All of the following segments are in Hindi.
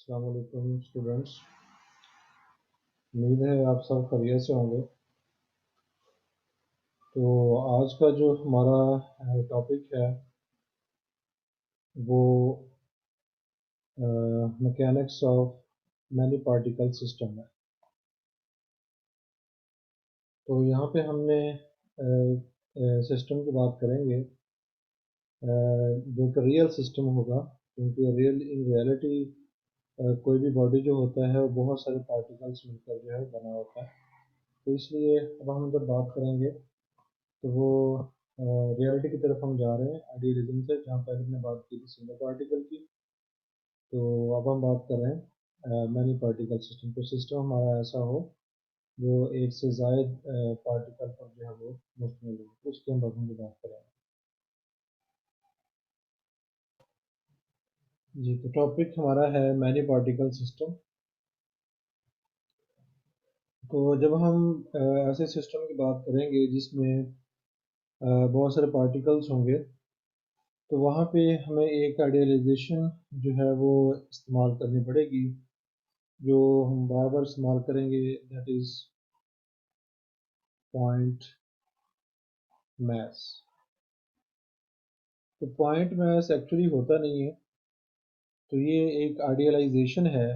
अस्सलाम वालेकुम स्टूडेंट्स। उम्मीद है आप सब खैरियत से होंगे। तो आज का जो हमारा टॉपिक है वो mechanics of many particle system है। तो यहाँ पे हमने सिस्टम की बात करेंगे जो कि रियल सिस्टम होगा, क्योंकि इन रियलिटी कोई भी बॉडी जो होता है वो बहुत सारे पार्टिकल्स मिलकर जो है बना होता है। तो इसलिए अब हम जब बात करेंगे तो वो रियलिटी की तरफ हम जा रहे हैं आइडियलिज्म से, जहाँ पहले हमने बात की थी सिंगल पार्टिकल की। तो अब हम बात कर रहे हैं मैनी पार्टिकल सिस्टम। तो सिस्टम हमारा ऐसा हो जो एक से ज़ायद पार्टिकल पर जो है वो मुश्तमिल हो, तो उसके हम बारे में बात करेंगे। जी, तो टॉपिक हमारा है मैनी पार्टिकल सिस्टम। तो जब हम ऐसे सिस्टम की बात करेंगे जिसमें बहुत सारे पार्टिकल्स होंगे, तो वहाँ पे हमें एक आइडियलाइजेशन जो है वो इस्तेमाल करनी पड़ेगी, जो हम बार बार इस्तेमाल करेंगे, दैट इज़ पॉइंट मैथ्स। तो पॉइंट मैथ्स एक्चुअली होता नहीं है, तो ये एक आइडियलाइजेशन है।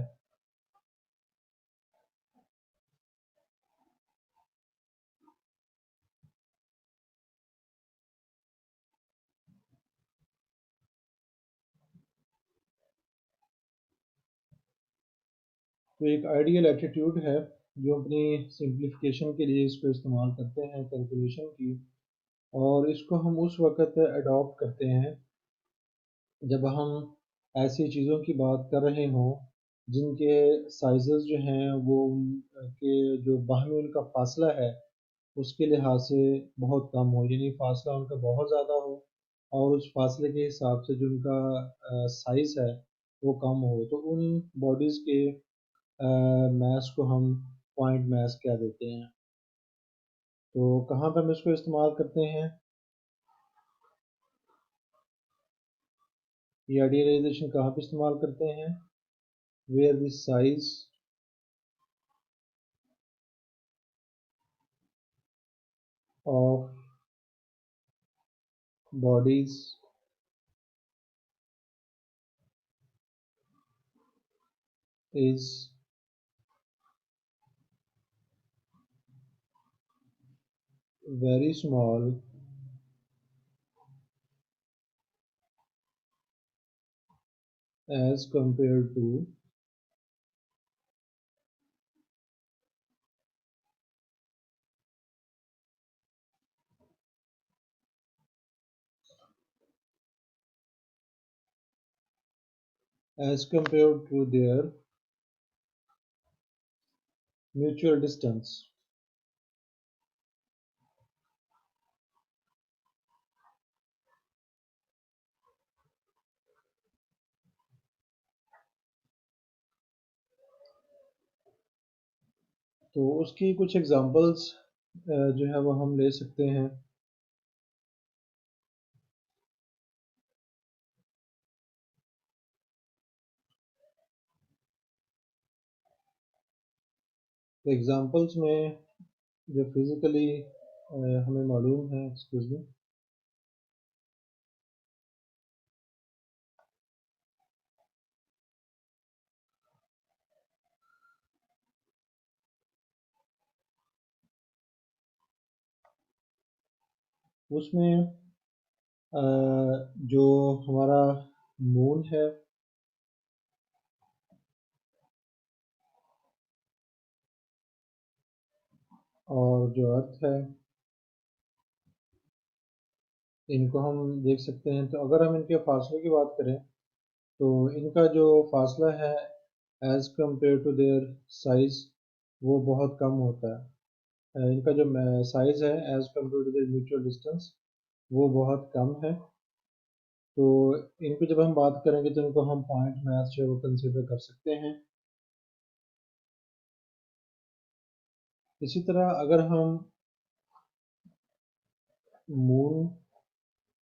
तो एक आइडियल एटीट्यूड है जो अपनी सिंप्लीफिकेशन के लिए इसको इस्तेमाल करते हैं कैलकुलेशन की, और इसको हम उस वक़्त अडॉप्ट करते हैं जब हम ऐसी चीज़ों की बात कर रहे हों जिनके साइज़ेस जो हैं वो के जो बाहमी उनका फ़ासला है उसके लिहाज से बहुत कम हो, यानी फ़ासला उनका बहुत ज़्यादा हो और उस फासले के हिसाब से जो उनका साइज़ है वो कम हो, तो उन बॉडीज़ के मास को हम पॉइंट मास कह देते हैं। तो कहाँ पर हम इसको इस्तेमाल करते हैं? ये आइडियलाइजेशन कहाँ पे इस्तेमाल करते हैं? Where the size of bodies is very small as compared to their mutual distance। तो उसकी कुछ एग्जांपल्स जो है वो हम ले सकते हैं। तो एग्जांपल्स में जो फिज़िकली हमें मालूम है, एक्सक्यूज मी, उसमें जो हमारा मून है और जो अर्थ है, इनको हम देख सकते हैं। तो अगर हम इनके फासले की बात करें तो इनका जो फासला है as compare to their size वो बहुत कम होता है। इनका जो साइज़ है as compare to their mutual distance वो बहुत कम है। तो इनको जब हम बात करेंगे तो इनको हम पॉइंट मैथ जो है वो कंसिडर कर सकते हैं। इसी तरह अगर हम मून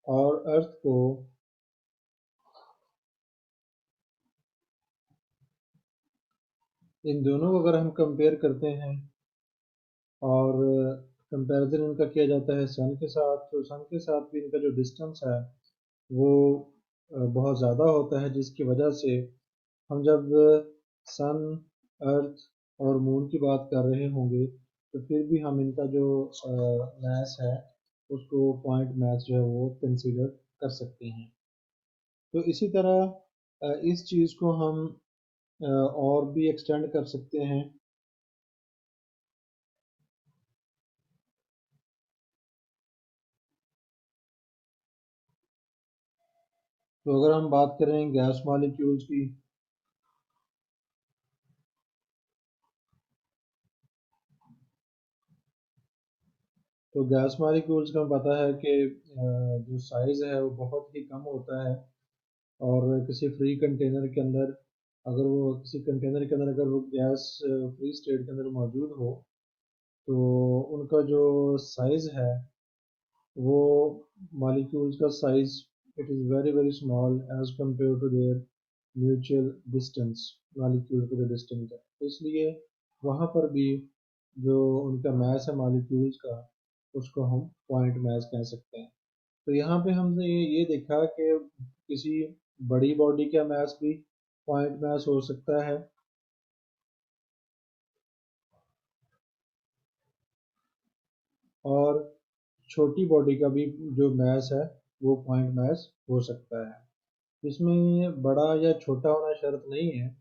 और अर्थ को इन दोनों को अगर हम कंपेयर करते हैं और कंपैरिजन इनका किया जाता है सन के साथ, तो सन के साथ भी इनका जो डिस्टेंस है वो बहुत ज़्यादा होता है, जिसकी वजह से हम जब सन, अर्थ और मून की बात कर रहे होंगे तो फिर भी हम इनका जो मैस है उसको पॉइंट मैस जो है वो कंसीडर कर सकते हैं। तो इसी तरह इस चीज़ को हम और भी एक्सटेंड कर सकते हैं। तो अगर हम बात करें गैस मॉलिक्यूल्स की, तो गैस मॉलिक्यूल्स का पता है कि जो साइज़ है वो बहुत ही कम होता है, और किसी फ्री कंटेनर के अंदर, अगर वो किसी कंटेनर के अंदर अगर वो गैस फ्री स्टेट के अंदर मौजूद हो तो उनका जो साइज़ है वो मॉलिक्यूल्स का size it is very very small as compare to their mutual distance. Molecule का जो डिस्टेंस है, तो इसलिए वहाँ पर भी जो उनका मास है मॉलिक्यूल्स का, उसको हम पॉइंट मास कह सकते हैं। तो यहाँ पे हमने ये देखा कि किसी बड़ी बॉडी का मास भी पॉइंट मास हो सकता है, और छोटी बॉडी का भी जो मास है वो पॉइंट मास हो सकता है। इसमें बड़ा या छोटा होना शर्त नहीं है,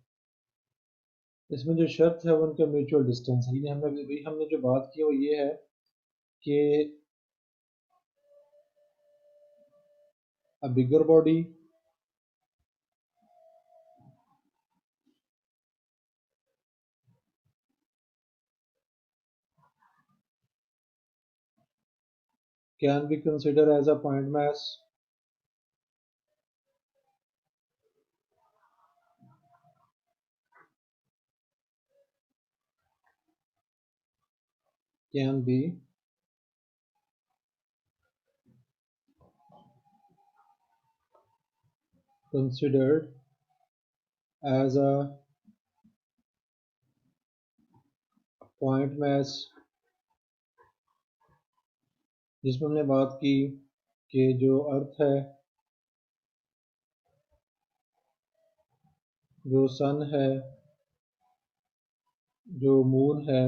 इसमें जो शर्त है वो उनका म्यूचुअल डिस्टेंस है। ये हमने जो बात की वो ये है कि a bigger body can be considered as a point mass, can be considered as a point mass, जिसमें हमने बात की कि जो अर्थ है, जो सन है, जो मून है,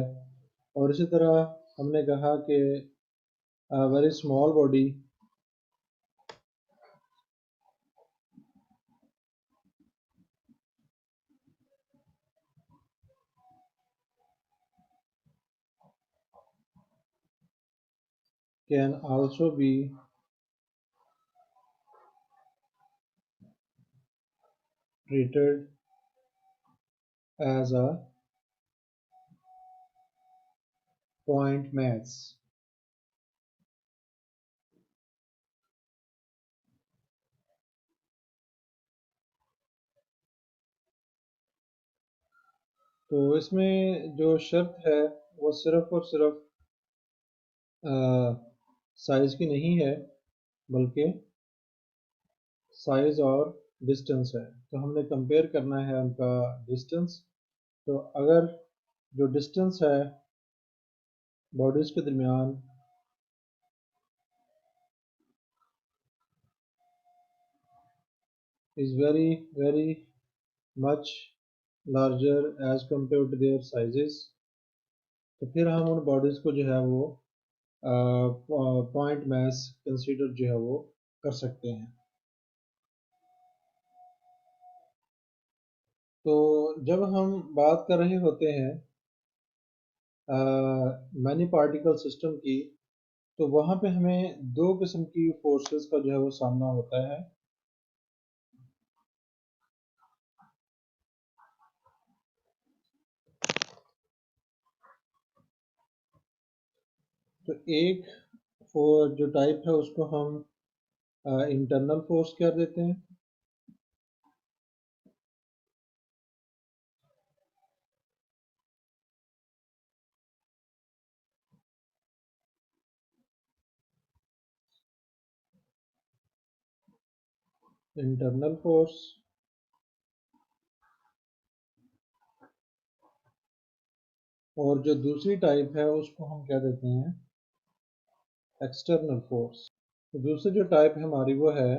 और इसी तरह हमने कहा कि very small body can also be treated as a point mass। तो इसमें जो शर्त है वो सिर्फ और सिर्फ साइज की नहीं है, बल्कि साइज और डिस्टेंस है। तो हमने कंपेयर करना है उनका डिस्टेंस। तो अगर जो डिस्टेंस है बॉडीज के दरमियान is very very much larger as compare to their sizes, तो फिर हम उन बॉडीज को जो है वो पॉइंट मास कंसीडर जो है वो कर सकते हैं। तो जब हम बात कर रहे होते हैं मैनी पार्टिकल सिस्टम की, तो वहाँ पे हमें दो किस्म की फोर्सेस का जो है वो सामना होता है। तो एक जो टाइप है उसको हम इंटरनल फोर्स कह देते हैं। इंटरनल फोर्स और जो दूसरी टाइप है उसको हम क्या देते हैं, एक्सटर्नल फोर्स। तो दूसरी जो टाइप है हमारी वो है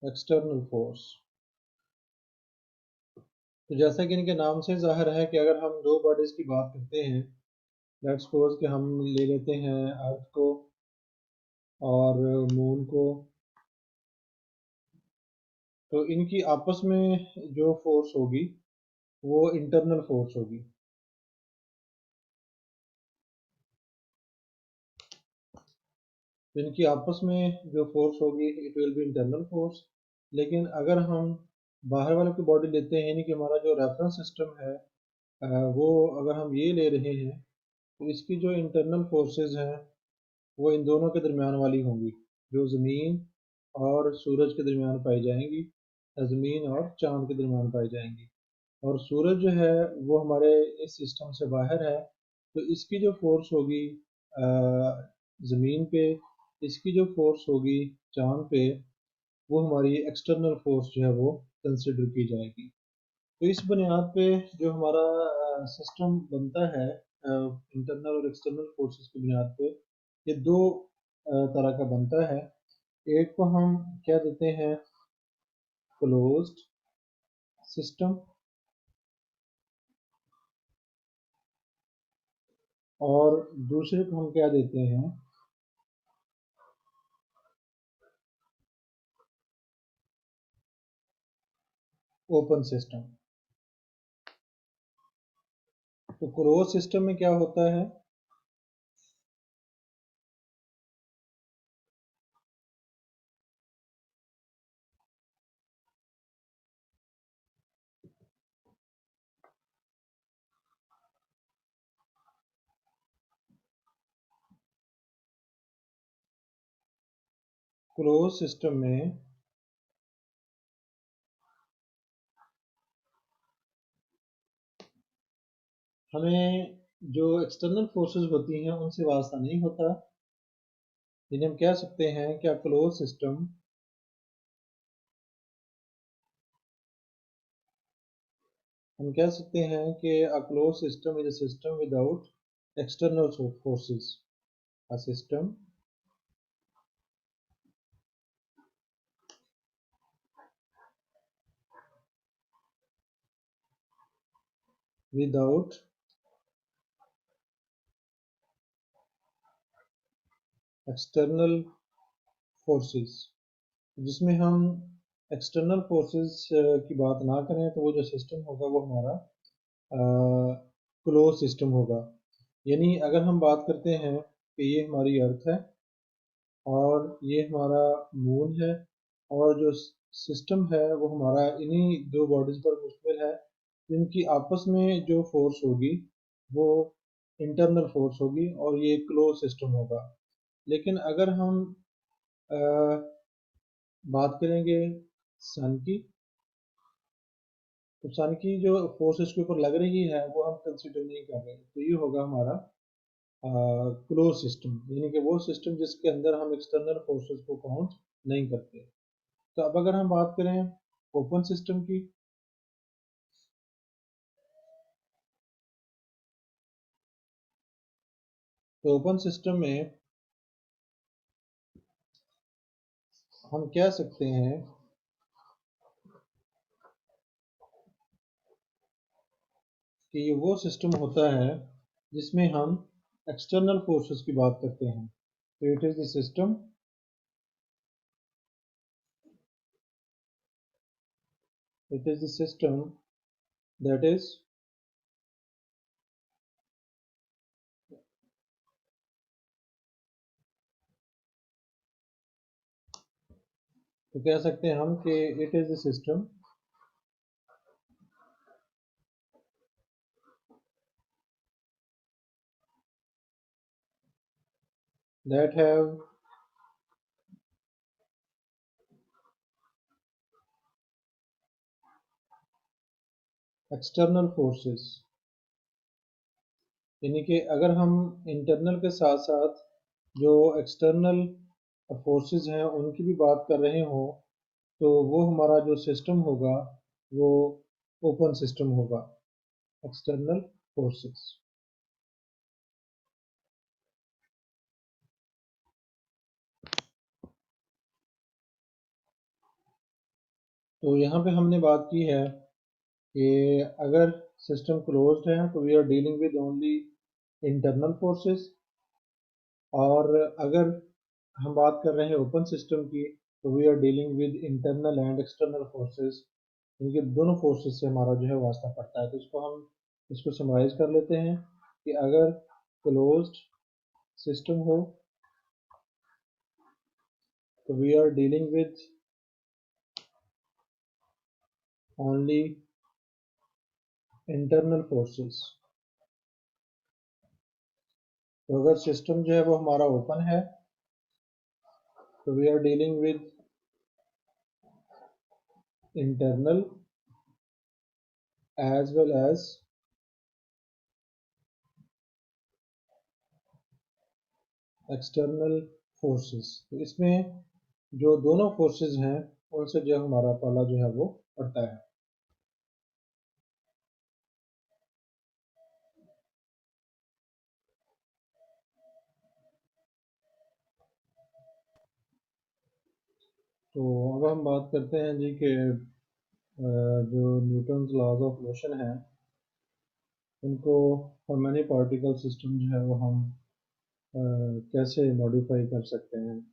एक्सटर्नल फोर्स। तो जैसा कि इनके नाम से जाहिर है कि अगर हम दो बॉडीज की बात करते हैं, लेट्स सपोज कि हम ले लेते हैं अर्थ को और मून को, तो इनकी आपस में जो फोर्स होगी वो इंटरनल फोर्स होगी। तो इनकी आपस में जो फोर्स होगी it will B internal force. लेकिन अगर हम बाहर वाले की बॉडी लेते हैं, यानी कि हमारा जो रेफरेंस सिस्टम है, वो अगर हम ये ले रहे हैं, तो इसकी जो इंटरनल फोर्सेस हैं वो इन दोनों के दरमियान वाली होंगी, जो ज़मीन और सूरज के दरमियान पाई जाएंगी, ज़मीन और चांद के दरमियान पाई जाएंगी। और सूरज जो है वो हमारे इस सिस्टम से बाहर है, तो इसकी जो फोर्स होगी ज़मीन पे, इसकी जो फोर्स होगी चांद पे, वो हमारी एक्सटर्नल फोर्स जो है वो कंसिडर की जाएगी। तो इस बुनियाद पे जो हमारा सिस्टम बनता है इंटरनल और एक्सटर्नल फोर्सेस की बुनियाद पे, ये दो तरह का बनता है। एक को हम क्या देते हैं, क्लोज्ड सिस्टम, और दूसरे को हम क्या देते हैं, ओपन सिस्टम। तो क्लोज सिस्टम में क्या होता है, क्लोज सिस्टम में हमें जो एक्सटर्नल फोर्सेस होती हैं उनसे वास्ता नहीं होता। जिन्हें हम कह सकते हैं क्या, क्लोज सिस्टम, हम कह सकते हैं कि a close system is a system without external forces, a system without external forces. जिसमें हम एक्सटर्नल फोर्सेस की बात ना करें, तो वो जो सिस्टम होगा वो हमारा क्लोज सिस्टम होगा। यानी अगर हम बात करते हैं कि ये हमारी अर्थ है और ये हमारा मून है, और जो सिस्टम है वो हमारा इन्हीं दो बॉडीज पर मुश्तमिल है, तो इनकी आपस में जो फोर्स होगी वो इंटरनल फोर्स होगी और ये क्लोज सिस्टम होगा। लेकिन अगर हम अ, बात करेंगे सन की, तो सन की जो फोर्स इसके ऊपर लग रही है वो हम कंसिडर नहीं कर रहे, तो ये होगा हमारा क्लोज सिस्टम, यानी कि वो सिस्टम जिसके अंदर हम एक्सटर्नल फोर्सेस को काउंट नहीं करते। तो अब अगर हम बात करें ओपन सिस्टम की, तो ओपन सिस्टम में हम कह सकते हैं कि ये वो सिस्टम होता है जिसमें हम एक्सटर्नल फोर्सेस की बात करते हैं। तो it is the system, it is the system that is तो कह सकते हैं हम कि it is the system that have external forces. यानी कि अगर हम इंटरनल के साथ साथ जो एक्सटर्नल फोर्सेस हैं उनकी भी बात कर रहे हों, तो वो हमारा जो सिस्टम होगा वो ओपन सिस्टम होगा। external forces। तो यहाँ पे हमने बात की है कि अगर सिस्टम क्लोज्ड है तो we are dealing with only internal forces, और अगर हम बात कर रहे हैं ओपन सिस्टम की तो we are dealing with internal and external forces. इनके दोनों फोर्सेस से हमारा जो है वास्ता पड़ता है। तो इसको समराइज कर लेते हैं कि अगर क्लोज्ड सिस्टम हो तो we are dealing with only internal forces. तो अगर सिस्टम जो है वो हमारा ओपन है तो we are dealing with internal as well as external forces. तो इसमें जो दोनों फोर्सेस हैं उनसे जो हमारा पाला जो है वो पड़ता है। तो अब हम बात करते हैं जी कि जो न्यूटन्स लॉज ऑफ मोशन है उनको फॉर मैनी पार्टिकल सिस्टम जो है वो हम कैसे मॉडिफाई कर सकते हैं।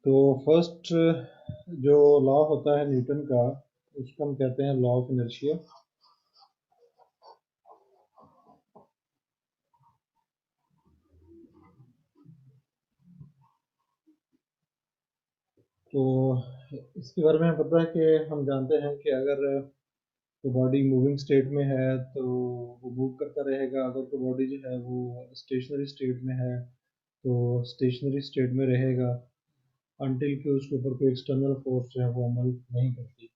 तो फर्स्ट जो लॉ होता है न्यूटन का उसको हम कहते हैं लॉ ऑफ इनर्शिया। तो इसके बारे में हमें पता है कि हम जानते हैं कि अगर तो बॉडी मूविंग स्टेट में है तो वो मूव करता रहेगा। अगर तो बॉडी जो है वो स्टेशनरी स्टेट में है तो स्टेशनरी स्टेट में रहेगा अनटिल कि उसके ऊपर कोई एक्सटर्नल फोर्स जो है वो अमल नहीं करती।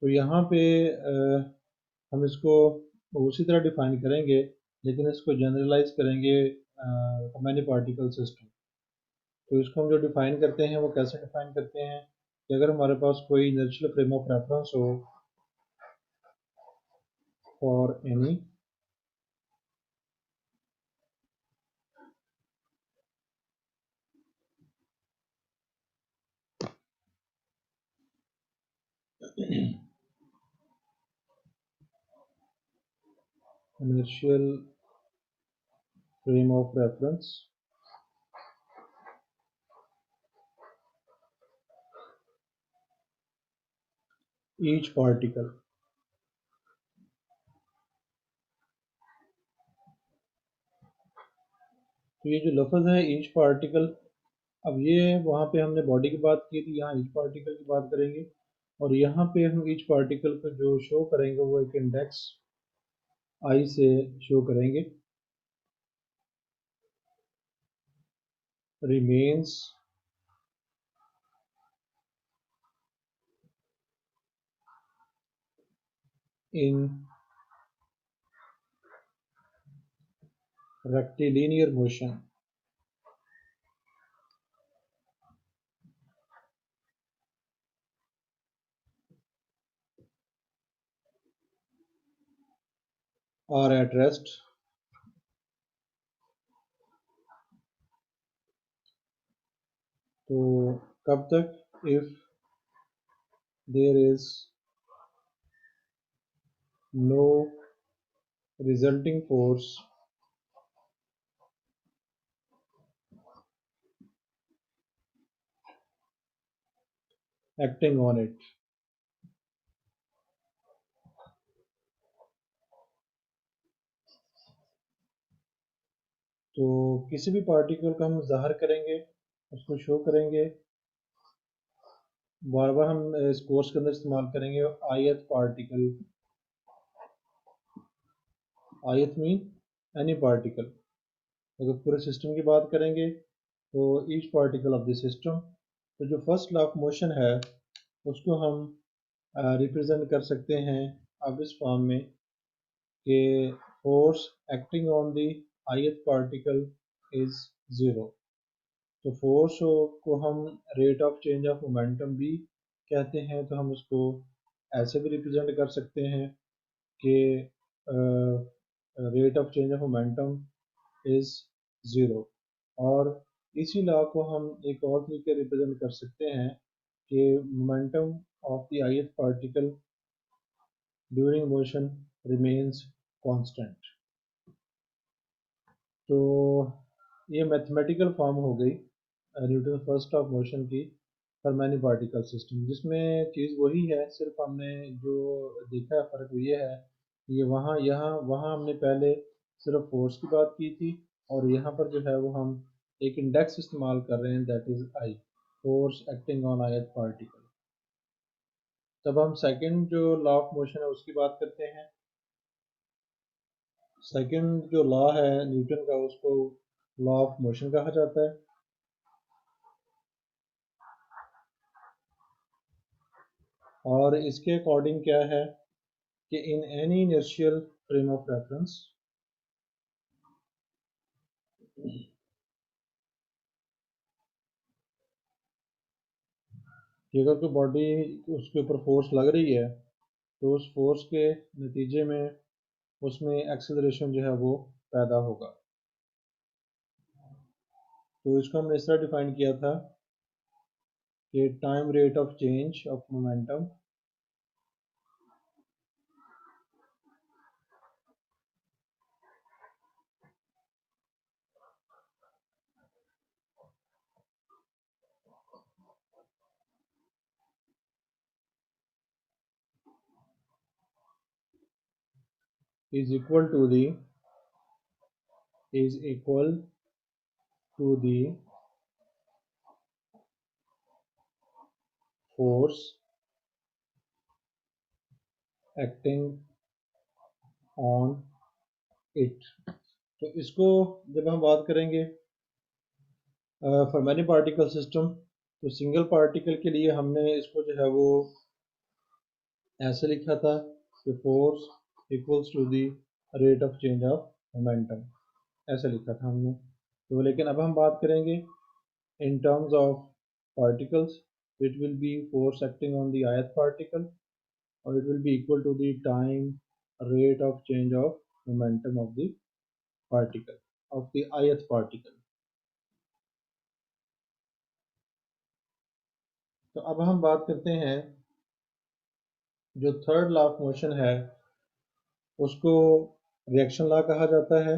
तो यहाँ पे हम इसको उसी तरह डिफाइन करेंगे लेकिन इसको जनरलाइज करेंगे मैनी पार्टिकल सिस्टम। तो इसको हम जो डिफाइन करते हैं वो कैसे डिफाइन करते हैं कि अगर हमारे पास कोई इनर्शियल फ्रेम ऑफ रेफरेंस हो for any inertial frame of reference each particle। तो ये जो लफ्ज़ है ईच पार्टिकल, अब ये वहाँ पे हमने बॉडी की बात की थी, यहाँ ईच पार्टिकल की बात करेंगे और यहाँ पे हम ईच पार्टिकल को जो शो करेंगे वो एक इंडेक्स आई से शो करेंगे। Remains in rectilinear motion. Or at rest तो कब तक, if there is no resulting force acting on it। तो किसी भी पार्टिकल को हम ज़ाहिर करेंगे, उसको शो करेंगे, बार बार हम इस कोर्स के अंदर इस्तेमाल करेंगे आयत पार्टिकल। आयत मीन एनी पार्टिकल। अगर पूरे सिस्टम की बात करेंगे तो each particle of the system. तो जो फर्स्ट लॉ ऑफ मोशन है उसको हम रिप्रेजेंट कर सकते हैं अब इस फॉर्म में कि फोर्स एक्टिंग ऑन द आयत पार्टिकल इज ज़ीरो। तो फोर्स को हम rate of change of momentum भी कहते हैं। तो हम उसको ऐसे भी रिप्रेजेंट कर सकते हैं कि rate of change of momentum is zero. और इसी लॉ को हम एक और तरीके रिप्रेजेंट कर सकते हैं कि momentum of the ith particle during motion remains constant. तो ये मैथमेटिकल फॉर्म हो गई न्यूटन फर्स्ट ऑफ मोशन की फॉर मैनी पार्टिकल सिस्टम, जिसमें चीज़ वही है, सिर्फ हमने जो देखा है फ़र्क ये है कि ये वहाँ हमने पहले सिर्फ फोर्स की बात की थी और यहाँ पर जो है वो हम एक इंडेक्स इस्तेमाल कर रहे हैं, that is I, force acting on ith particle. तब हम सेकंड जो लॉ ऑफ मोशन है उसकी बात करते हैं। सेकंड जो लॉ है न्यूटन का उसको लॉ ऑफ मोशन कहा जाता है। और इसके अकॉर्डिंग क्या है कि in any inertial frame of reference, कि अगर कोई बॉडी उसके ऊपर फोर्स लग रही है तो उस फोर्स के नतीजे में उसमें एक्सेलरेशन जो है वो पैदा होगा। तो इसको हमने इस तरह डिफाइन किया था कि time rate of change of momentum is equal to the is equal to the force acting on it। तो इसको जब हम बात करेंगे फॉर मैनी पार्टिकल सिस्टम, तो सिंगल पार्टिकल के लिए हमने इसको जो है वो ऐसे लिखा था कि force equals to the rate of change of momentum, ऐसे लिखा था हमने। तो लेकिन अब हम बात करेंगे in terms of particles, it will be force acting on the ith particle और it will be equal to the time rate of change of momentum of the particle of the ith particle. तो अब हम बात करते हैं जो थर्ड लॉ ऑफ मोशन है उसको रिएक्शन लॉ कहा जाता है।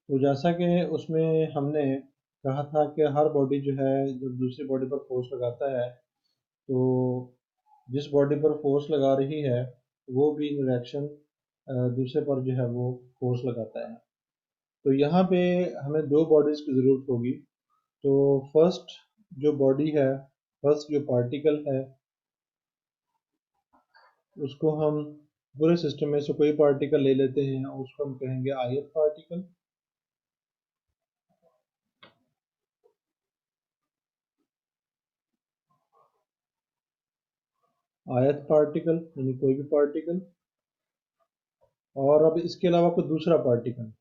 तो जैसा कि उसमें हमने कहा था कि हर बॉडी जो है जब दूसरी बॉडी पर फोर्स लगाता है तो जिस बॉडी पर फोर्स लगा रही है वो भी इन रिएक्शन दूसरे पर जो है वो फोर्स लगाता है। तो यहाँ पे हमें दो बॉडीज़ की ज़रूरत होगी। तो फर्स्ट जो बॉडी है, फर्स्ट जो पार्टिकल है, उसको हम पूरे सिस्टम में से कोई पार्टिकल ले लेते हैं और उसको हम कहेंगे ith पार्टिकल। ith पार्टिकल यानी कोई भी पार्टिकल। और अब इसके अलावा कोई दूसरा पार्टिकल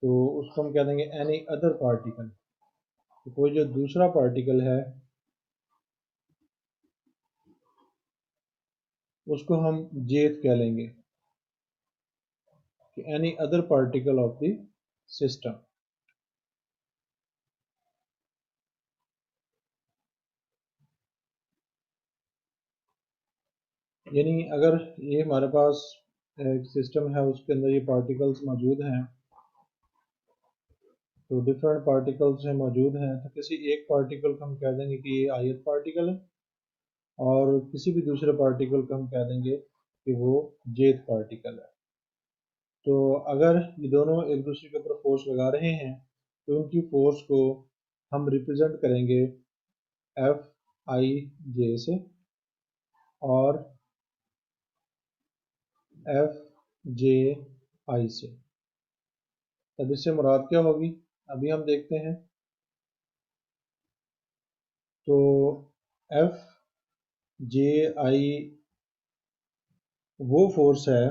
तो उसको हम कह देंगे एनी अदर पार्टिकल। तो कोई जो दूसरा पार्टिकल है उसको हम jth कह लेंगे। any other particle of the system। यानी अगर ये हमारे पास एक सिस्टम है, उसके अंदर ये पार्टिकल्स मौजूद हैं, तो डिफरेंट पार्टिकल्स हैं मौजूद हैं, तो किसी एक पार्टिकल को हम कह देंगे कि ये ith पार्टिकल है, और किसी भी दूसरे पार्टिकल को हम कह देंगे कि वो jth पार्टिकल है। तो अगर ये दोनों एक दूसरे के ऊपर फोर्स लगा रहे हैं, तो उनकी फोर्स को हम रिप्रेजेंट करेंगे एफ आई जे से और एफ जे आई से। तब इससे मुराद क्या होगी, अभी हम देखते हैं। तो एफ जे आई वो फोर्स है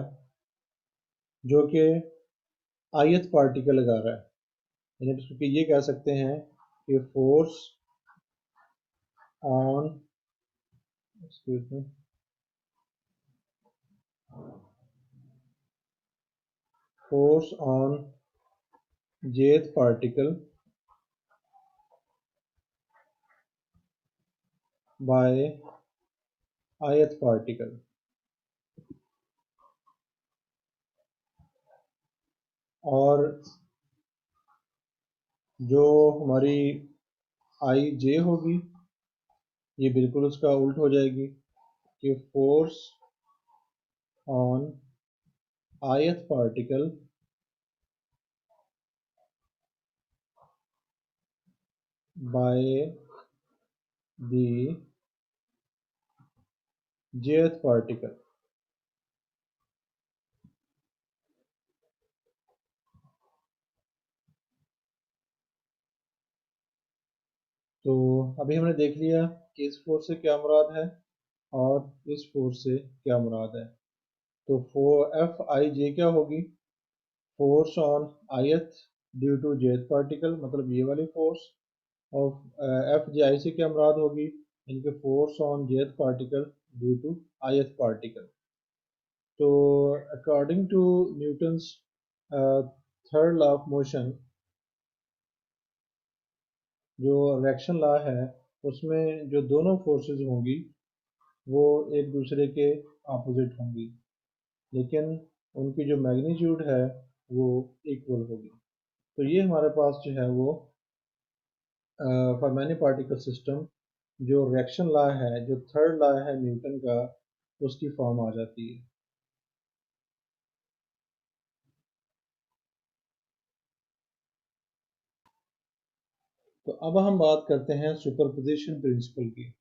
जो कि ith पार्टिकल लगा रहा है, यानी इसको ये कह सकते हैं कि force on, excuse me, force on jth particle by ith particle. और जो हमारी आई जे होगी, ये बिल्कुल उसका उल्ट हो जाएगी कि force on ith particle by the jth particle. तो अभी हमने देख लिया कि इस फोर्स से क्या मुराद है और इस फोर्स से क्या मुराद है। तो एफ आई जे क्या होगी, force on ith due to jth particle, मतलब ये वाली फोर्स। और एफ जे आई से क्या मुराद होगी, इनके force on jth particle due to ith particle. तो according to Newton's third law of motion, जो रिएक्शन लॉ है, उसमें जो दोनों फोर्सेस होंगी वो एक दूसरे के अपोजिट होंगी, लेकिन उनकी जो मैग्नीट्यूड है वो इक्वल होगी। तो ये हमारे पास जो है वो फॉर मैनी पार्टिकल सिस्टम जो रिएक्शन लॉ है, जो थर्ड लॉ है न्यूटन का, उसकी फॉर्म आ जाती है। तो अब हम बात करते हैं सुपरपोजिशन प्रिंसिपल की।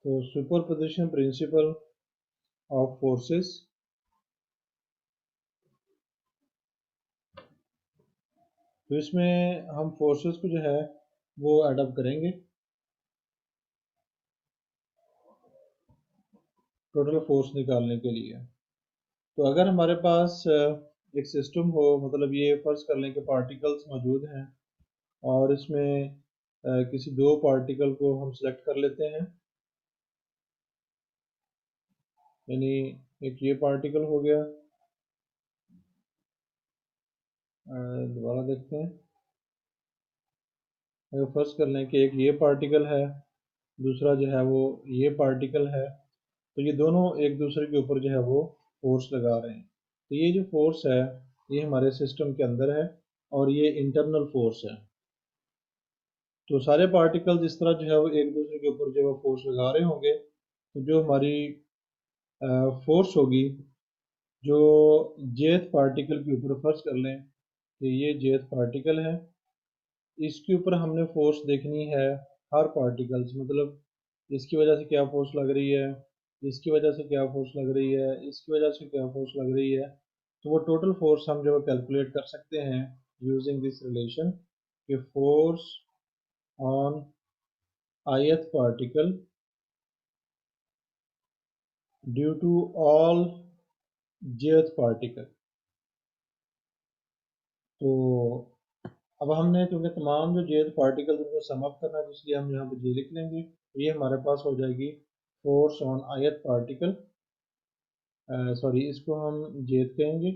तो सुपरपोजिशन प्रिंसिपल ऑफ फोर्सेस, तो इसमें हम फोर्सेस को जो है वो एडअप करेंगे टोटल फोर्स निकालने के लिए। तो अगर हमारे पास एक सिस्टम हो, मतलब ये फर्ज कर लें कि पार्टिकल्स मौजूद हैं और इसमें किसी दो पार्टिकल को हम सेलेक्ट कर लेते हैं, यानी एक ये पार्टिकल हो गया, दोबारा देखते हैं। अगर फर्ज कर लें कि एक ये पार्टिकल है, दूसरा जो है वो ये पार्टिकल है, तो ये दोनों एक दूसरे के ऊपर जो है वो फोर्स लगा रहे हैं। तो ये जो फोर्स है ये हमारे सिस्टम के अंदर है और ये इंटरनल फोर्स है। तो सारे पार्टिकल जिस तरह जो है वो एक दूसरे के ऊपर जो है वो फोर्स लगा रहे होंगे, तो जो हमारी फोर्स होगी, जो jth पार्टिकल के ऊपर फर्ज कर लें कि ये jth पार्टिकल है, इसके ऊपर हमने फोर्स देखनी है हर पार्टिकल्स, मतलब इसकी वजह से क्या फोर्स लग रही है, इसकी वजह से क्या फोर्स लग रही है, इसकी वजह से क्या फोर्स लग रही है। तो वो टोटल फोर्स हम जो कैलकुलेट कर सकते हैं यूजिंग दिस रिलेशन कि force on ith particle due to all jth particle. तो अब हमने क्योंकि तमाम जो जेड पार्टिकल उनको सम अप करना है, इसलिए हम यहाँ पे जे लिख लेंगे। तो ये हमारे पास हो जाएगी force on ith particle, sorry इसको हम जेद कहेंगे,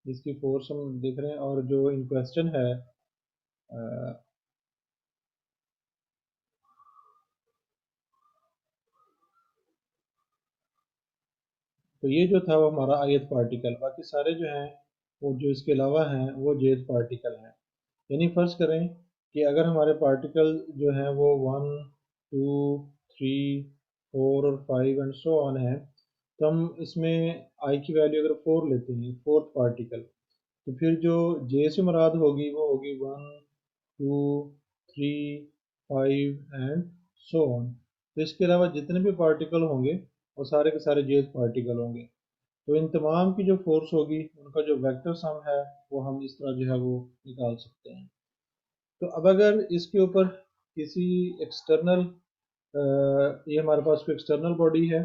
इसकी फोर्स हम देख रहे हैं। और जो इन क्वेश्चन है तो ये जो था वो हमारा ith पार्टिकल, बाकी सारे जो हैं वो जो इसके अलावा हैं वो जेड पार्टिकल हैं। यानी फर्ज करें कि अगर हमारे पार्टिकल जो हैं वो 1 2 3 4 और 5 एंड सो ऑन है, तो हम इसमें आई की वैल्यू अगर 4 लेते हैं, फोर्थ पार्टिकल, तो फिर जो जे से मुराद होगी वो होगी 1 2 3 5 एंड सो ऑन। तो इसके अलावा जितने भी पार्टिकल होंगे वो सारे के सारे जे पार्टिकल होंगे। तो इन तमाम की जो फोर्स होगी उनका जो वेक्टर सम है वो हम इस तरह जो है वो निकाल सकते हैं। तो अब अगर इसके ऊपर किसी एक्सटर्नल, ये हमारे पास कोई एक्सटर्नल बॉडी है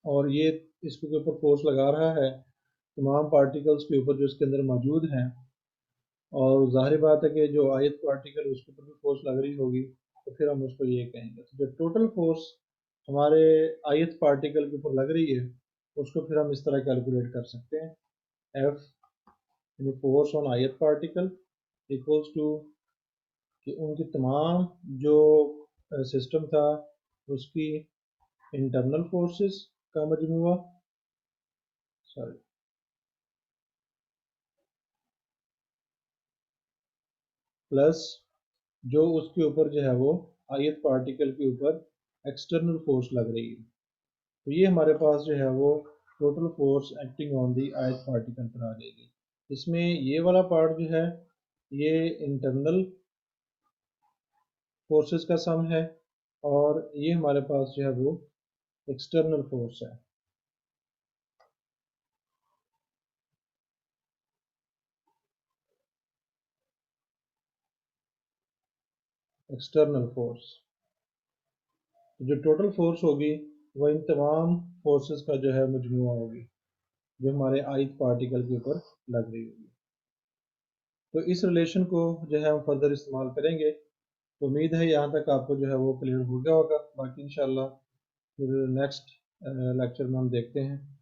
और ये इसके ऊपर फोर्स लगा रहा है तमाम पार्टिकल्स के ऊपर जो इसके अंदर मौजूद हैं, और जाहिर बात है कि जो आयत पार्टिकल उसके ऊपर भी फोर्स लग रही होगी, तो फिर हम उसको ये कहेंगे। तो जो टोटल फोर्स हमारे आयत पार्टिकल के ऊपर लग रही है उसको फिर हम इस तरह कैलकुलेट कर सकते हैं। एफ यानी फोर्स ऑन आयत पार्टिकल इक्वल्स टू कि उनकी तमाम जो सिस्टम था उसकी इंटरनल फोर्सेस का मजमूआ, सॉरी, प्लस जो उसके ऊपर जो है वो आयत पार्टिकल के ऊपर एक्सटर्नल फोर्स लग रही है। तो ये हमारे पास जो है वो total force acting on the आयत पार्टिकल पर आ जाएगी। इसमें ये वाला पार्ट जो है ये इंटरनल फोर्सेस का सम है, और ये हमारे पास जो है वो एक्सटर्नल फोर्स है। एक्सटर्नल फोर्स, जो टोटल फोर्स होगी वो इन तमाम फोर्सेस का जो है मजमूआ होगी जो हमारे आयत पार्टिकल के ऊपर लग रही होगी। तो इस रिलेशन को जो है हम फर्दर इस्तेमाल करेंगे। तो उम्मीद है यहाँ तक आपको जो है वो क्लियर हो गया होगा। बाकी इंशाल्लाह फिर नेक्स्ट लेक्चर में हम देखते हैं।